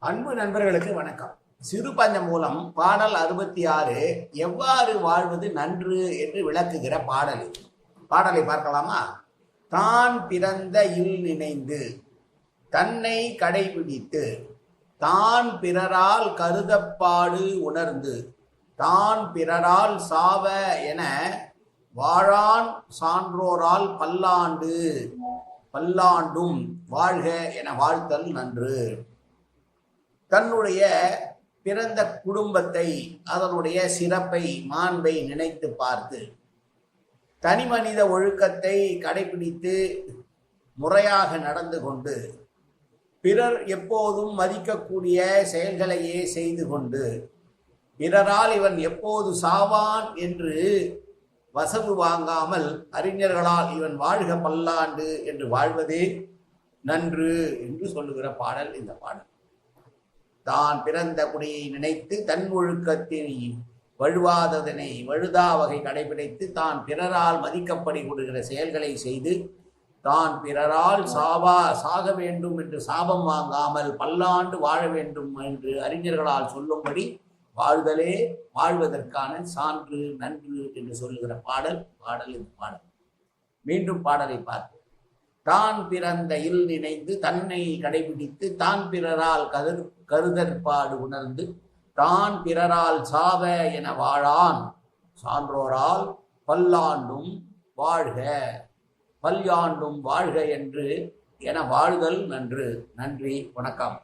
அன்பு நண்பர்களுக்கு வணக்கம். சிறு பஞ்சம் மூலம் பாடல் 66 எவ்வாறு வாழ்வது நன்று என்று விளக்குகிற பாடல். பாடலை பார்க்கலாமா? தான் பிறந்த இல் நினைந்து தன்னை கடைபிடித்து தான் பிறரால் கருதப்பாடு உணர்ந்து தான் பிறரால் சாவ என வாழான் சான்றோரால் பல்லாண்டும் வாழ்க என வாழ்த்தல் நன்று. தன்னுடைய பிறந்த குடும்பத்தை, அதனுடைய சிறப்பை, மாண்பை நினைத்து பார்த்து தனி மனித ஒழுக்கத்தை கடைபிடித்து முறையாக நடந்து கொண்டு பிறர் எப்போதும் மதிக்கக்கூடிய செயல்களையே செய்து கொண்டு பிறரால் இவன் எப்போது சாவான் என்று வசவு வாங்காமல் அறிஞர்களால் இவன் வாழ்க பல்லாண்டு என்று வாழ்வதே நன்று என்று சொல்லுகிற பாடல் இந்த பாடல். தான் பிறந்த குடியை நினைத்து தன் ஒழுக்கத்தில் வழுவாததனை வழுதா வகை கடைபிடித்து தான் பிறரால் மதிக்கப்படுகிற செயல்களை செய்து தான் பிறரால் சாக வேண்டும் என்று சாபம் வாங்காமல் பல்லாண்டு வாழ வேண்டும் என்று அறிஞர்களால் சொல்லும்படி வாழ்தலே வாழ்வதற்கான சான்று நன்று என்று சொல்லுகிற பாடல் இந்த பாடல். மீண்டும் பாடலை பார்ப்போம். தான் பிறந்த இல் நினைந்து தன்னை கடைபிடித்து தான் பிறரால் கருதற்பாடு உணர்ந்து தான் பிறரால் சாவ என வாழான் சான்றோரால் பல்லாண்டும் வாழ்க என்று என வாழ்தல் நன்று. நன்றி, வணக்கம்.